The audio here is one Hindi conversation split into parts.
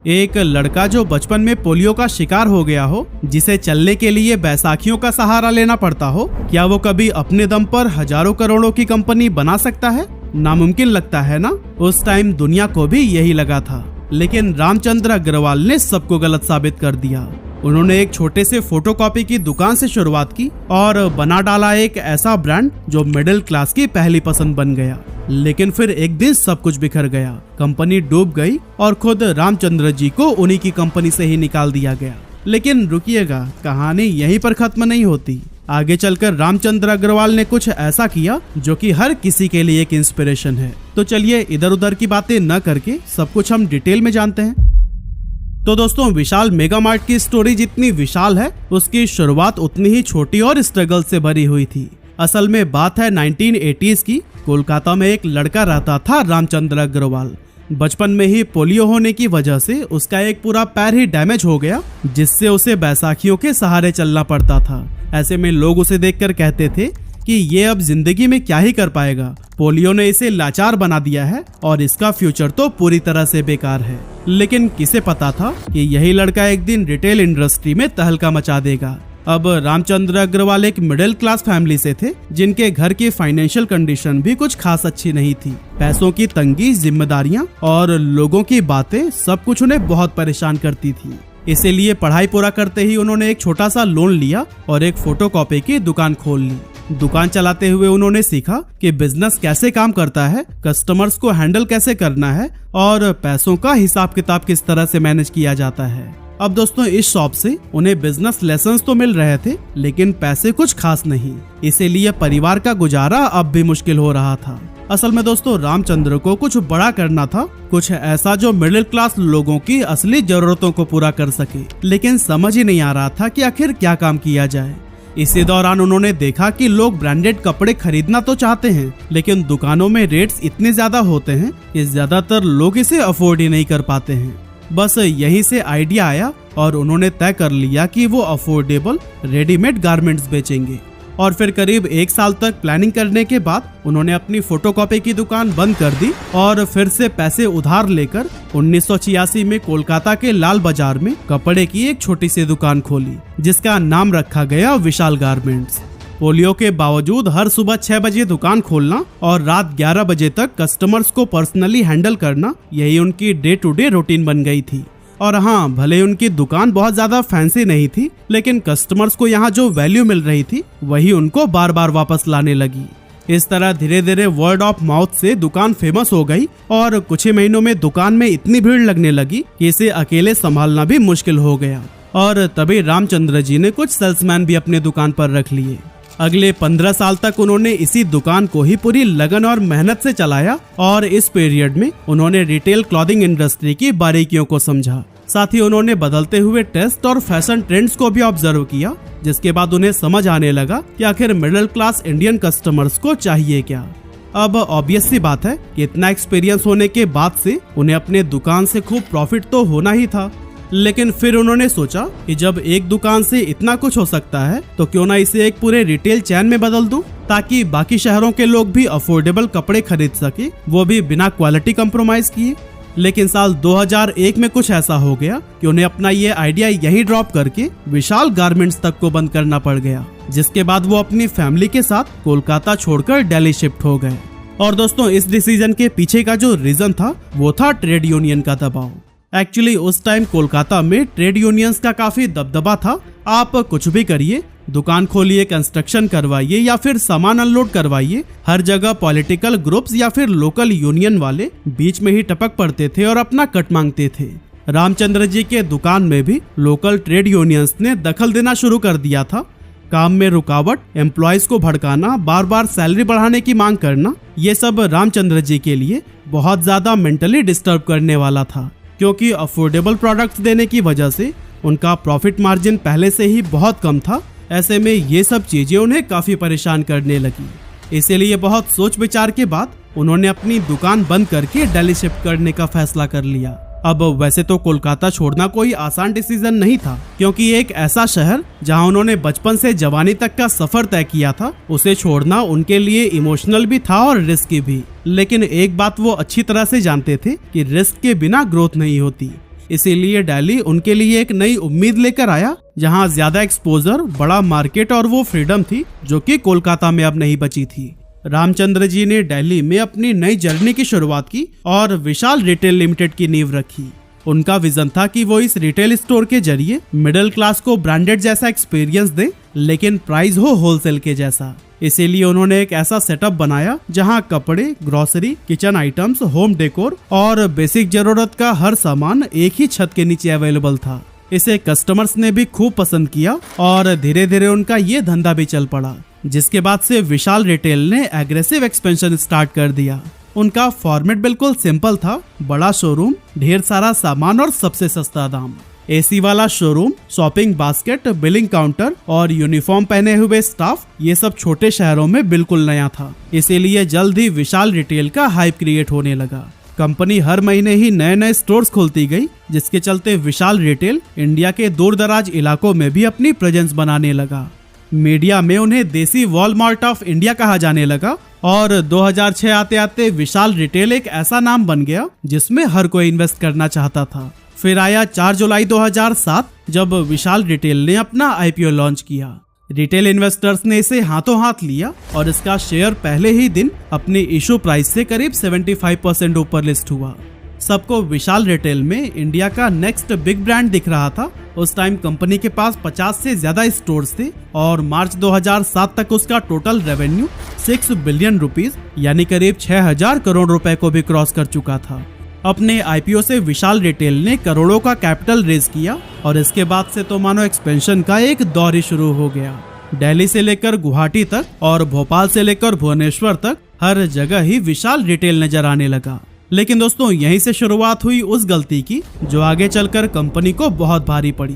एक लड़का जो बचपन में पोलियो का शिकार हो गया हो, जिसे चलने के लिए बैसाखियों का सहारा लेना पड़ता हो, क्या वो कभी अपने दम पर हजारों करोड़ों की कंपनी बना सकता है? नामुमकिन लगता है ना। उस टाइम दुनिया को भी यही लगा था, लेकिन रामचंद्र अग्रवाल ने सबको गलत साबित कर दिया। उन्होंने एक छोटे से फोटोकॉपी की दुकान से शुरुआत की और बना डाला एक ऐसा ब्रांड जो मिडिल क्लास की पहली पसंद बन गया। लेकिन फिर एक दिन सब कुछ बिखर गया, कंपनी डूब गई और खुद रामचंद्र जी को उन्हीं की कंपनी से ही निकाल दिया गया। लेकिन रुकिएगा, कहानी यहीं पर खत्म नहीं होती। आगे चलकर रामचंद्र अग्रवाल ने कुछ ऐसा किया जो कि हर किसी के लिए एक इंस्पिरेशन है। तो चलिए इधर उधर की बातें न करके सब कुछ हम डिटेल में जानते हैं। तो दोस्तों, विशाल मेगा मार्ट की स्टोरी जितनी विशाल है, उसकी शुरुआत उतनी ही छोटी और स्ट्रगल से भरी हुई थी। असल में बात है 1980s की। कोलकाता में एक लड़का रहता था रामचंद्र अग्रवाल। बचपन में ही पोलियो होने की वजह से उसका एक पूरा पैर ही डैमेज हो गया, जिससे उसे बैसाखियों के सहारे चलना पड़ता था। ऐसे में लोग उसे देखकर कहते थे कि ये अब जिंदगी में क्या ही कर पाएगा, पोलियो ने इसे लाचार बना दिया है और इसका फ्यूचर तो पूरी तरह से बेकार है। लेकिन किसे पता था कि यही लड़का एक दिन रिटेल इंडस्ट्री में तहलका मचा देगा। अब रामचंद्र अग्रवाल एक मिडिल क्लास फैमिली से थे, जिनके घर की फाइनेंशियल कंडीशन भी कुछ खास अच्छी नहीं थी। पैसों की तंगी, जिम्मेदारियां और लोगों की बातें, सब कुछ उन्हें बहुत परेशान करती थी। इसीलिए पढ़ाई पूरा करते ही उन्होंने एक छोटा सा लोन लिया और एक फोटोकॉपी की दुकान खोल ली। दुकान चलाते हुए उन्होंने सीखा कि बिजनेस कैसे काम करता है, कस्टमर्स को हैंडल कैसे करना है और पैसों का हिसाब किताब किस तरह से मैनेज किया जाता है। अब दोस्तों, इस शॉप से उन्हें बिजनेस लेसन्स तो मिल रहे थे, लेकिन पैसे कुछ खास नहीं। इसीलिए परिवार का गुजारा अब भी मुश्किल हो रहा था। असल में दोस्तों, रामचंद्र को कुछ बड़ा करना था, कुछ ऐसा जो मिडिल क्लास लोगों की असली जरूरतों को पूरा कर सके। लेकिन समझ ही नहीं आ रहा था कि आखिर क्या काम किया जाए। इसी दौरान उन्होंने देखा कि लोग ब्रांडेड कपड़े खरीदना तो चाहते हैं, लेकिन दुकानों में रेट्स इतने ज्यादा होते हैं कि ज्यादातर लोग इसे अफोर्ड ही नहीं कर पाते हैं। बस यहीं से आइडिया आया और उन्होंने तय कर लिया कि वो अफोर्डेबल रेडीमेड गारमेंट्स बेचेंगे। और फिर करीब 1 साल तक प्लानिंग करने के बाद उन्होंने अपनी फोटोकॉपी की दुकान बंद कर दी और फिर से पैसे उधार लेकर 1986 में कोलकाता के लाल बाजार में कपड़े की एक छोटी सी दुकान खोली, जिसका नाम रखा गया विशाल गारमेंट्स। पोलियो के बावजूद हर सुबह 6 बजे दुकान खोलना और रात 11 बजे तक कस्टमर्स को पर्सनली हैंडल करना, यही उनकी डे टू डे रूटीन बन गई थी। और हाँ, भले उनकी दुकान बहुत ज्यादा फैंसी नहीं थी, लेकिन कस्टमर्स को यहाँ जो वैल्यू मिल रही थी वही उनको बार बार वापस लाने लगी। इस तरह धीरे धीरे वर्ड ऑफ माउथ से दुकान फेमस हो गई और कुछ ही महीनों में दुकान में इतनी भीड़ लगने लगी कि इसे अकेले संभालना भी मुश्किल हो गया। और तभी रामचंद्र जी ने कुछ सेल्समैन भी अपने दुकान पर रख लिए। अगले 15 साल तक उन्होंने इसी दुकान को ही पूरी लगन और मेहनत से चलाया और इस पीरियड में उन्होंने रिटेल क्लॉथिंग इंडस्ट्री की बारीकियों को समझा। साथ ही उन्होंने बदलते हुए टेस्ट और फैशन ट्रेंड्स को भी ऑब्जर्व किया, जिसके बाद उन्हें समझ आने लगा कि आखिर मिडिल क्लास इंडियन कस्टमर्स को चाहिए क्या। अब ऑब्वियस सी बात है कि इतना एक्सपीरियंस होने के बाद से उन्हें अपने दुकान से खूब प्रॉफिट तो होना ही था। लेकिन फिर उन्होंने सोचा कि जब एक दुकान से इतना कुछ हो सकता है तो क्यों ना इसे एक पूरे रिटेल चैन में बदल दूं, ताकि बाकी शहरों के लोग भी अफोर्डेबल कपड़े खरीद सके, वो भी बिना क्वालिटी कंप्रोमाइज किए। लेकिन साल 2001 में कुछ ऐसा हो गया कि उन्हें अपना ये आइडिया यही ड्रॉप करके विशाल गारमेंट्स तक को बंद करना पड़ गया, जिसके बाद वो अपनी फैमिली के साथ कोलकाता छोड़कर दिल्ली शिफ्ट हो गए। और दोस्तों, इस डिसीजन के पीछे का जो रीजन था वो था ट्रेड यूनियन का दबाव। एक्चुअली उस टाइम कोलकाता में ट्रेड यूनियंस का काफी दबदबा था। आप कुछ भी करिए, दुकान खोलिए, कंस्ट्रक्शन करवाइए या फिर सामान अनलोड करवाइए, हर जगह पॉलिटिकल ग्रुप्स या फिर लोकल यूनियन वाले बीच में ही टपक पड़ते थे और अपना कट मांगते थे। रामचंद्र जी के दुकान में भी लोकल ट्रेड यूनियंस ने दखल देना शुरू कर दिया था। काम में रुकावट, एम्प्लॉयज को भड़काना, बार बार सैलरी बढ़ाने की मांग करना, ये सब रामचंद्र जी के लिए बहुत ज्यादा मेंटली डिस्टर्ब करने वाला था, क्योंकि अफोर्डेबल प्रोडक्ट्स देने की वजह से उनका प्रॉफिट मार्जिन पहले से ही बहुत कम था। ऐसे में ये सब चीजें उन्हें काफी परेशान करने लगी। इसीलिए बहुत सोच विचार के बाद उन्होंने अपनी दुकान बंद करके दिल्ली शिफ्ट करने का फैसला कर लिया। अब वैसे तो कोलकाता छोड़ना कोई आसान डिसीजन नहीं था, क्योंकि एक ऐसा शहर जहां उन्होंने बचपन से जवानी तक का सफर तय किया था, उसे छोड़ना उनके लिए इमोशनल भी था और रिस्की भी। लेकिन एक बात वो अच्छी तरह से जानते थे कि रिस्क के बिना ग्रोथ नहीं होती। इसीलिए दिल्ली उनके लिए एक नई उम्मीद लेकर आया, जहां ज्यादा एक्सपोजर, बड़ा मार्केट और वो फ्रीडम थी जो कि कोलकाता में अब नहीं बची थी। रामचंद्र जी ने दिल्ली में अपनी नई जर्नी की शुरुआत की और विशाल रिटेल लिमिटेड की नींव रखी। उनका विजन था कि वो इस रिटेल स्टोर के जरिए मिडिल क्लास को ब्रांडेड जैसा एक्सपीरियंस दे, लेकिन प्राइस हो होलसेल के जैसा। इसीलिए उन्होंने एक ऐसा सेटअप बनाया जहां कपड़े, grocery, kitchen items, home decor और बेसिक जरूरत का हर सामान एक ही छत के नीचे अवेलेबल था। इसे कस्टमर्स ने भी खूब पसंद किया और धीरे धीरे उनका ये धंधा भी चल पड़ा, जिसके बाद से विशाल रिटेल ने एग्रेसिव एक्सपेंशन स्टार्ट कर दिया। उनका फॉर्मेट बिल्कुल सिंपल था, बड़ा शोरूम, ढेर सारा सामान और सबसे सस्ता दाम। एसी वाला showroom, shopping basket, billing counter और यूनिफॉर्म पहने हुए स्टाफ, ये सब छोटे शहरों में बिल्कुल नया था। इसीलिए जल्द ही विशाल रिटेल का हाइप क्रिएट होने लगा। कंपनी हर महीने ही नए नए स्टोर्स खोलती गई, जिसके चलते विशाल रिटेल इंडिया के दूर दराज इलाकों में भी अपनी प्रेजेंस बनाने लगा। मीडिया में उन्हें देसी वॉलमार्ट ऑफ इंडिया कहा जाने लगा और 2006 आते आते विशाल रिटेल एक ऐसा नाम बन गया जिसमें हर कोई इन्वेस्ट करना चाहता था। फिर आया 4 जुलाई 2007, जब विशाल रिटेल ने अपना आईपीओ लॉन्च किया। रिटेल इन्वेस्टर्स ने इसे हाथों हाथ लिया और इसका शेयर पहले ही दिन अपने इशू प्राइस से करीब 75% ऊपर लिस्ट हुआ। सबको विशाल रिटेल में इंडिया का नेक्स्ट बिग ब्रांड दिख रहा था। उस टाइम कंपनी के पास 50 से ज्यादा स्टोर्स थे और मार्च 2007 तक उसका टोटल रेवेन्यू 6 बिलियन रुपीस यानी करीब 6000 करोड़ रुपए को भी क्रॉस कर चुका था। अपने आईपीओ से विशाल रिटेल ने करोड़ों का कैपिटल रेज किया और इसके बाद से तो मानो एक्सपेंशन का एक दौर ही शुरू हो गया। दिल्ली से लेकर गुवाहाटी तक और भोपाल से लेकर भुवनेश्वर तक हर जगह ही विशाल रिटेल नजर आने लगा। लेकिन दोस्तों, यहीं से शुरुआत हुई उस गलती की जो आगे चलकर कंपनी को बहुत भारी पड़ी।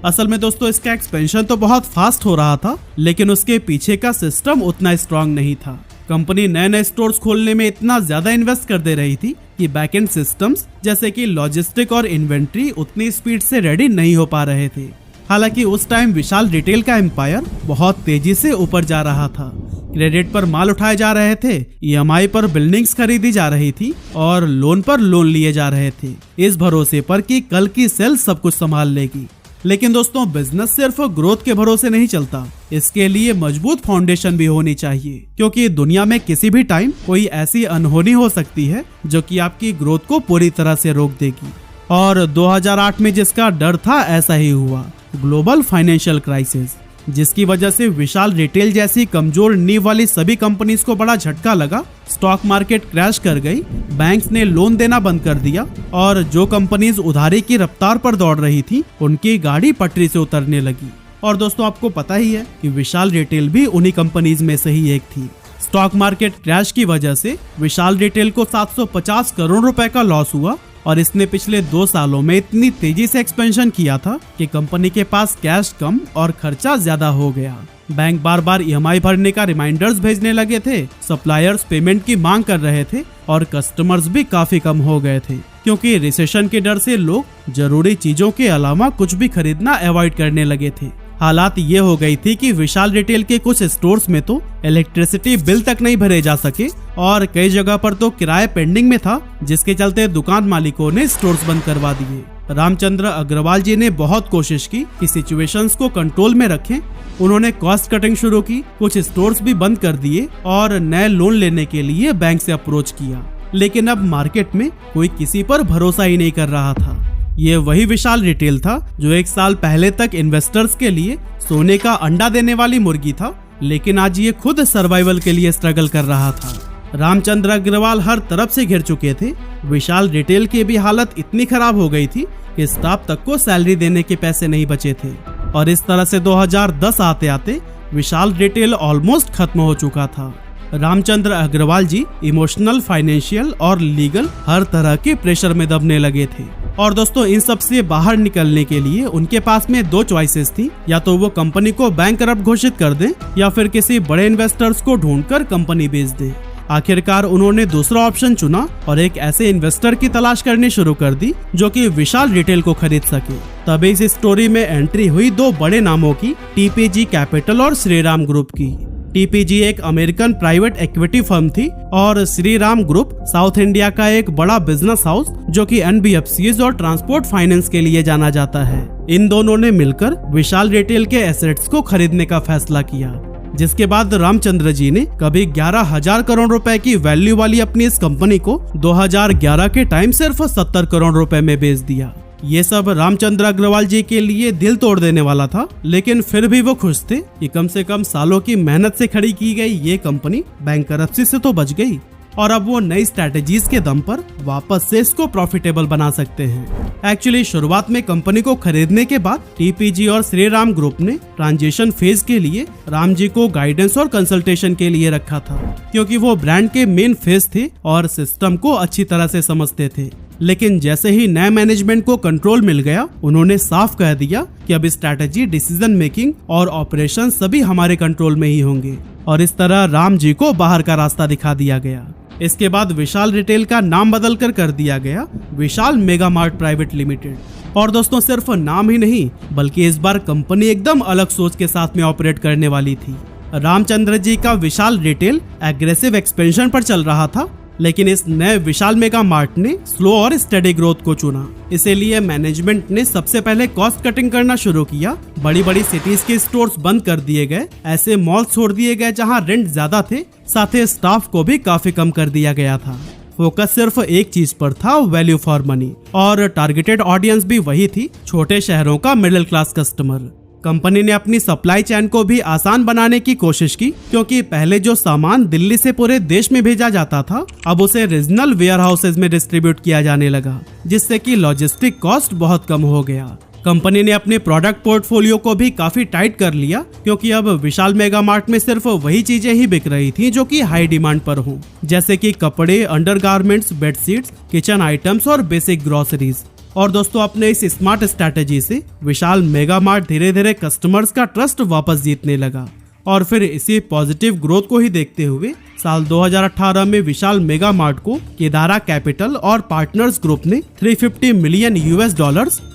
असल में दोस्तों, इसका एक्सपेंशन तो बहुत फास्ट हो रहा था, लेकिन उसके पीछे का सिस्टम उतना स्ट्रांग नहीं था। कंपनी नए नए स्टोर्स खोलने में इतना ज्यादा इन्वेस्ट कर दे रही थी कि बैकएंड सिस्टम्स जैसे कि लॉजिस्टिक और इन्वेंट्री उतनी स्पीड से रेडी नहीं हो पा रहे थे। हालांकि उस टाइम विशाल रिटेल का एम्पायर बहुत तेजी से ऊपर जा रहा था। क्रेडिट पर माल उठाए जा रहे थे, ईएमआई पर बिल्डिंग्स खरीदी जा रही थी और लोन पर लोन लिए जा रहे थे, इस भरोसे पर कि कल की सेल सब कुछ संभाल लेगी। लेकिन दोस्तों, बिजनेस सिर्फ ग्रोथ के भरोसे नहीं चलता, इसके लिए मजबूत फाउंडेशन भी होनी चाहिए, क्योंकि दुनिया में किसी भी टाइम कोई ऐसी अनहोनी हो सकती है जो कि आपकी ग्रोथ को पूरी तरह से रोक देगी। और 2008 में जिसका डर था, ऐसा ही हुआ। ग्लोबल फाइनेंशियल क्राइसिस, जिसकी वजह से विशाल रिटेल जैसी कमजोर नींव वाली सभी कंपनीज को बड़ा झटका लगा। स्टॉक मार्केट क्रैश कर गई, बैंक्स ने लोन देना बंद कर दिया और जो कंपनीज उधारी की रफ्तार पर दौड़ रही थी, उनकी गाड़ी पटरी से उतरने लगी। और दोस्तों, आपको पता ही है कि विशाल रिटेल भी उन्हीं कंपनीज में से ही एक थी। स्टॉक मार्केट क्रैश की वजह से विशाल रिटेल को 750 करोड़ रुपए का लॉस हुआ और इसने पिछले 2 सालों में इतनी तेजी से एक्सपेंशन किया था कि कंपनी के पास कैश कम और खर्चा ज्यादा हो गया। बैंक बार बार ईएमआई भरने का रिमाइंडर्स भेजने लगे थे, सप्लायर्स पेमेंट की मांग कर रहे थे और कस्टमर्स भी काफी कम हो गए थे, क्योंकि रिसेशन के डर से लोग जरूरी चीजों के अलावा कुछ भी खरीदना अवॉइड करने लगे थे। हालात ये हो गई थी कि विशाल रिटेल के कुछ स्टोर्स में तो इलेक्ट्रिसिटी बिल तक नहीं भरे जा सके और कई जगह पर तो किराया पेंडिंग में था, जिसके चलते दुकान मालिकों ने स्टोर्स बंद करवा दिए। रामचंद्र अग्रवाल जी ने बहुत कोशिश की कि सिचुएशंस को कंट्रोल में रखें। उन्होंने कॉस्ट कटिंग शुरू की, कुछ स्टोर्स भी बंद कर दिए और नए लोन लेने के लिए बैंक से अप्रोच किया। लेकिन अब मार्केट में कोई किसी पर भरोसा ही नहीं कर रहा था। ये वही विशाल रिटेल था जो 1 साल पहले तक इन्वेस्टर्स के लिए सोने का अंडा देने वाली मुर्गी था, लेकिन आज ये खुद सर्वाइवल के लिए स्ट्रगल कर रहा था। रामचंद्र अग्रवाल हर तरफ से घिर चुके थे। विशाल रिटेल की भी हालत इतनी खराब हो गई थी कि स्टाफ तक को सैलरी देने के पैसे नहीं बचे थे और इस तरह से 2010 आते आते विशाल रिटेल ऑलमोस्ट खत्म हो चुका था। रामचंद्र अग्रवाल जी इमोशनल, फाइनेंशियल और लीगल हर तरह के प्रेशर में दबने लगे थे। और दोस्तों, इन सब से बाहर निकलने के लिए उनके पास में 2 चॉइसेस थी, या तो वो कंपनी को बैंकरप्ट घोषित कर दें या फिर किसी बड़े इन्वेस्टर्स को ढूंढकर कंपनी बेच दें। आखिरकार उन्होंने दूसरा ऑप्शन चुना और एक ऐसे इन्वेस्टर की तलाश करनी शुरू कर दी जो कि विशाल रिटेल को खरीद सके। तभी इस स्टोरी में एंट्री हुई 2 बड़े नामों की, टीपीजी कैपिटल और श्रीराम ग्रुप की। टीपीजी एक अमेरिकन प्राइवेट इक्विटी फर्म थी और श्रीराम ग्रुप साउथ इंडिया का एक बड़ा बिजनेस हाउस जो कि एनबीएफसीज और ट्रांसपोर्ट फाइनेंस के लिए जाना जाता है। इन दोनों ने मिलकर विशाल रिटेल के एसेट्स को खरीदने का फैसला किया, जिसके बाद रामचंद्र जी ने कभी 11,000 करोड़ रुपए की वैल्यू वाली अपनी इस कंपनी को 2011 के टाइम सिर्फ 70 करोड़ रुपए में बेच दिया। ये सब रामचंद्र अग्रवाल जी के लिए दिल तोड़ देने वाला था, लेकिन फिर भी वो खुश थे कि कम से कम सालों की मेहनत से खड़ी की गई ये कंपनी बैंकरप्सी से तो बच गई और अब वो नई स्ट्रेटेजीज के दम पर वापस से इसको प्रॉफिटेबल बना सकते हैं। एक्चुअली शुरुआत में कंपनी को खरीदने के बाद टीपीजी और श्रीराम ग्रुप ने ट्रांजिशन फेज के लिए राम जी को गाइडेंस और कंसल्टेशन के लिए रखा था, क्योंकि वो ब्रांड के मेन फेस थे और सिस्टम को अच्छी तरह से समझते थे। लेकिन जैसे ही नए मैनेजमेंट को कंट्रोल मिल गया, उन्होंने साफ कह दिया कि अब स्ट्रैटेजी, डिसीजन मेकिंग और ऑपरेशन सभी हमारे कंट्रोल में ही होंगे और इस तरह राम जी को बाहर का रास्ता दिखा दिया गया। इसके बाद विशाल रिटेल का नाम बदलकर कर दिया गया विशाल मेगा मार्ट प्राइवेट लिमिटेड। और दोस्तों, सिर्फ नाम ही नहीं बल्कि इस बार कंपनी एकदम अलग सोच के साथ में ऑपरेट करने वाली थी। रामचंद्र जी का विशाल रिटेल एग्रेसिव एक्सपेंशन पर चल रहा था, लेकिन इस नए विशाल मेगा मार्ट ने स्लो और स्टेडी ग्रोथ को चुना। इसीलिए मैनेजमेंट ने सबसे पहले कॉस्ट कटिंग करना शुरू किया। बड़ी बड़ी सिटीज के स्टोर्स बंद कर दिए गए, ऐसे मॉल छोड़ दिए गए जहां रेंट ज्यादा थे, साथ ही स्टाफ को भी काफी कम कर दिया गया था। फोकस सिर्फ एक चीज पर था, वैल्यू फॉर मनी, और टारगेटेड ऑडियंस भी वही थी, छोटे शहरों का मिडिल क्लास कस्टमर। कंपनी ने अपनी सप्लाई चेन को भी आसान बनाने की कोशिश की, क्योंकि पहले जो सामान दिल्ली से पूरे देश में भेजा जाता था, अब उसे रीजनल वेयर हाउसेज में डिस्ट्रीब्यूट किया जाने लगा, जिससे कि लॉजिस्टिक कॉस्ट बहुत कम हो गया। कंपनी ने अपने प्रोडक्ट पोर्टफोलियो को भी काफी टाइट कर लिया, क्योंकि अब विशाल मेगा मार्ट में सिर्फ वही चीजें ही बिक रही थी जो कि हाई डिमांड पर हो, जैसे कि कपड़े, अंडरगारमेंट्स, बेडशीट्स, किचन आइटम्स और बेसिक ग्रोसरीज। और दोस्तों, अपने इस स्मार्ट स्ट्रैटेजी से विशाल मेगा मार्ट धीरे धीरे कस्टमर्स का ट्रस्ट वापस जीतने लगा। और फिर इसी पॉजिटिव ग्रोथ को ही देखते हुए साल 2018 में विशाल मेगा मार्ट को केदारा कैपिटल और पार्टनर्स ग्रुप ने $350 मिलियन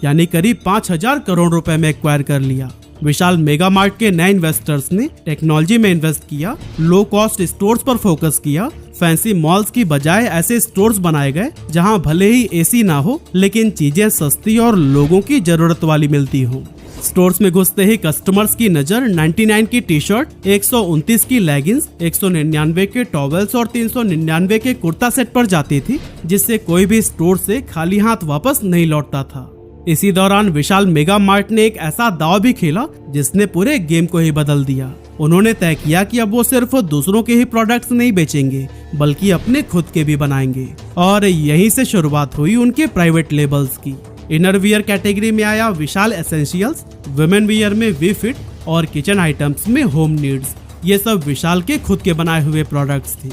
यानी करीब 5,000 करोड़ रुपए में एक्वायर कर लिया। विशाल मेगा मार्ट के नए इन्वेस्टर्स ने टेक्नोलॉजी में इन्वेस्ट किया, लो कॉस्ट स्टोर्स पर फोकस किया, फैंसी मॉल्स की बजाय ऐसे स्टोर्स बनाए गए जहां भले ही एसी ना हो, लेकिन चीजें सस्ती और लोगों की जरूरत वाली मिलती हो। स्टोर्स में घुसते ही कस्टमर्स की नजर 99 की टी शर्ट, 129 की लेगिंग्स, 199 के टॉवेल्स और 399 के कुर्ता सेट पर जाती थी, जिससे कोई भी स्टोर से खाली हाथ वापस नहीं लौटता था। इसी दौरान विशाल मेगा मार्ट ने एक ऐसा दांव भी खेला जिसने पूरे गेम को ही बदल दिया। उन्होंने तय किया कि अब वो सिर्फ दूसरों के ही प्रोडक्ट्स नहीं बेचेंगे, बल्कि अपने खुद के भी बनाएंगे। और यहीं से शुरुआत हुई उनके प्राइवेट लेबल्स की। इनर वियर कैटेगरी में आया विशाल एसेंशियल्स, वुमेन वियर में वी फिट और किचन आइटम्स में होम नीड्स। ये सब विशाल के खुद के बनाए हुए प्रोडक्ट्स थे।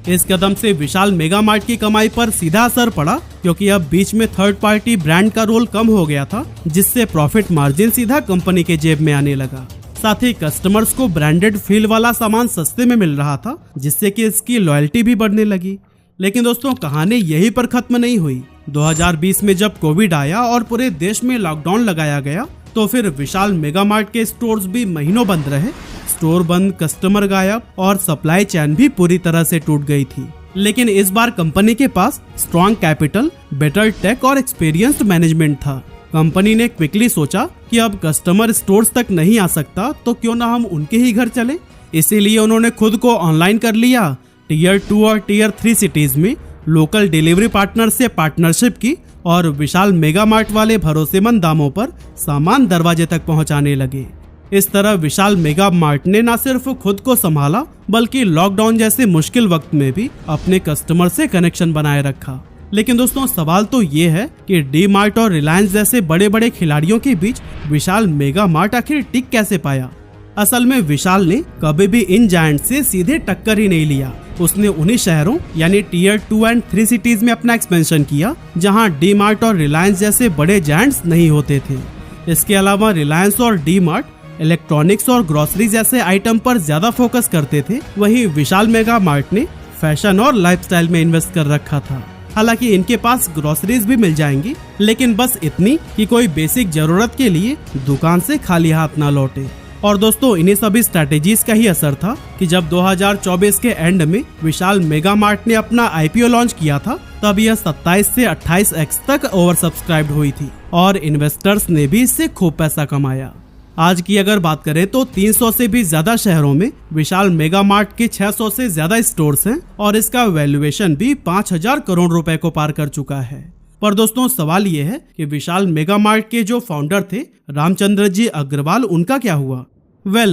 इस कदम से विशाल मेगा मार्ट की कमाई पर सीधा असर पड़ा, क्योंकि अब बीच में थर्ड पार्टी ब्रांड का रोल कम हो गया था, जिससे प्रॉफिट मार्जिन सीधा कंपनी के जेब में आने लगा। साथ ही कस्टमर्स को ब्रांडेड फील वाला सामान सस्ते में मिल रहा था, जिससे कि इसकी लॉयल्टी भी बढ़ने लगी। लेकिन दोस्तों, कहानी यहीं पर खत्म नहीं हुई। 2020 में जब कोविड आया और पूरे देश में लॉकडाउन लगाया गया, तो फिर विशाल मेगा मार्ट के स्टोर्स भी महीनों बंद रहे। स्टोर बंद, कस्टमर गायब और सप्लाई चेन भी पूरी तरह से टूट गई थी। लेकिन इस बार कंपनी के पास स्ट्रॉन्ग कैपिटल, बेटर टेक और एक्सपीरियंस्ड मैनेजमेंट था। कंपनी ने क्विकली सोचा कि अब कस्टमर स्टोर्स तक नहीं आ सकता, तो क्यों ना हम उनके ही घर चले। इसीलिए उन्होंने खुद को ऑनलाइन कर लिया। टियर 2 और टियर 3 सिटीज में लोकल डिलीवरी पार्टनर से पार्टनरशिप की और विशाल मेगा मार्ट वाले भरोसेमंद दामों पर सामान दरवाजे तक पहुंचाने लगे। इस तरह विशाल मेगा मार्ट ने न सिर्फ खुद को संभाला, बल्कि लॉकडाउन जैसे मुश्किल वक्त में भी अपने कस्टमर से कनेक्शन बनाए रखा। लेकिन दोस्तों, सवाल तो ये है कि डी मार्ट और रिलायंस जैसे बड़े बड़े खिलाड़ियों के बीच विशाल मेगा मार्ट आखिर टिक कैसे पाया। असल में विशाल ने कभी भी इन जायंट से सीधे टक्कर ही नहीं लिया। उसने उन्हीं शहरों यानी टियर 2 और 3 सिटीज में अपना एक्सपेंशन किया जहां डी मार्ट और रिलायंस जैसे बड़े जायंट्स नहीं होते थे। इसके अलावा रिलायंस और डी मार्ट इलेक्ट्रॉनिक्स और ग्रोसरी जैसे आइटम पर ज्यादा फोकस करते थे, वहीं विशाल मेगा मार्ट ने फैशन और लाइफस्टाइल में इन्वेस्ट कर रखा था। हालांकि इनके पास ग्रोसरीज भी मिल जाएंगी, लेकिन बस इतनी कि कोई बेसिक जरूरत के लिए दुकान से खाली हाथ ना लौटे। और दोस्तों इन्हीं सभी स्ट्रेटेजीज का ही असर था कि जब 2024 के एंड में विशाल मेगा मार्ट ने अपना IPO लॉन्च किया था, तब यह 27 से 28x तक ओवर सब्सक्राइब्ड हुई थी और इन्वेस्टर्स ने भी इससे खूब पैसा कमाया। आज की अगर बात करें तो 300 से भी ज्यादा शहरों में विशाल मेगा मार्ट के 600 से ज्यादा स्टोर्स हैं और इसका वैल्यूएशन भी 5000 करोड़ रुपए को पार कर चुका है। पर दोस्तों सवाल ये है कि विशाल मेगा मार्ट के जो फाउंडर थे रामचंद्र जी अग्रवाल, उनका क्या हुआ?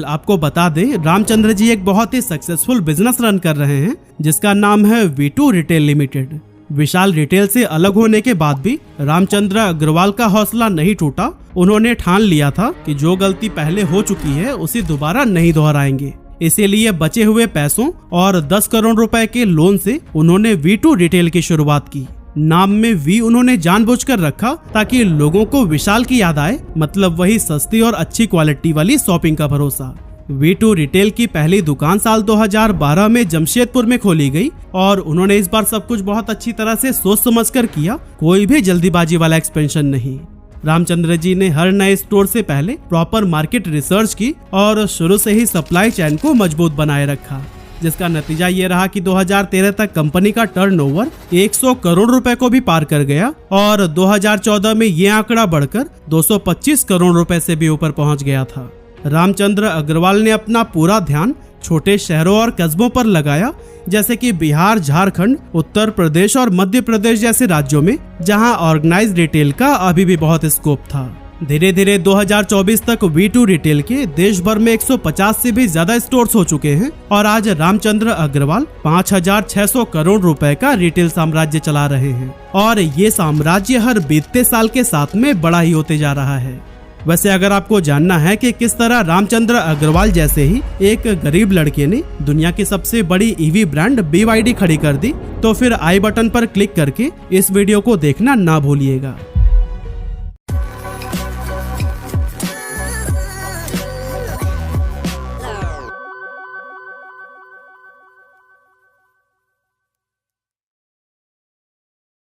आपको बता दें, रामचंद्र जी एक बहुत ही सक्सेसफुल बिजनेस रन कर रहे हैं जिसका नाम है V2 रिटेल लिमिटेड। विशाल रिटेल से अलग होने के बाद भी रामचंद्र अग्रवाल का हौसला नहीं टूटा। उन्होंने ठान लिया था कि जो गलती पहले हो चुकी है उसे दोबारा नहीं दोहराएंगे। इसीलिए बचे हुए पैसों और 10 करोड़ रुपए के लोन से उन्होंने V2 रिटेल की शुरुआत की। नाम में V उन्होंने जानबूझकर रखा ताकि लोगों को विशाल की याद आए, मतलब वही सस्ती और अच्छी क्वालिटी वाली शॉपिंग का भरोसा। V2 रिटेल की पहली दुकान साल 2012 में जमशेदपुर में खोली गई और उन्होंने इस बार सब कुछ बहुत अच्छी तरह से सोच समझकर किया, कोई भी जल्दीबाजी वाला एक्सपेंशन नहीं। रामचंद्र जी ने हर नए स्टोर से पहले प्रॉपर मार्केट रिसर्च की और शुरू से ही सप्लाई चेन को मजबूत बनाए रखा, जिसका नतीजा ये रहा कि 2013 तक कंपनी का टर्नओवर 100 करोड़ रुपए को भी पार कर गया और 2014 में ये आंकड़ा बढ़कर 225 करोड़ रुपए से भी ऊपर पहुंच गया था। रामचंद्र अग्रवाल ने अपना पूरा ध्यान छोटे शहरों और कस्बों पर लगाया, जैसे कि बिहार, झारखंड, उत्तर प्रदेश और मध्य प्रदेश जैसे राज्यों में जहां ऑर्गेनाइज्ड रिटेल का अभी भी बहुत स्कोप था। धीरे धीरे 2024 तक V2 रिटेल के देश भर में 150 से भी ज्यादा स्टोर्स हो चुके हैं और आज रामचंद्र अग्रवाल 5600 करोड़ रुपए का रिटेल साम्राज्य चला रहे हैं और ये साम्राज्य हर बीतते साल के साथ में बड़ा ही होते जा रहा है। वैसे अगर आपको जानना है कि किस तरह रामचंद्र अग्रवाल जैसे ही एक गरीब लड़के ने दुनिया की सबसे बड़ी EV ब्रांड BYD खड़ी कर दी, तो फिर आई बटन पर क्लिक करके इस वीडियो को देखना ना भूलिएगा।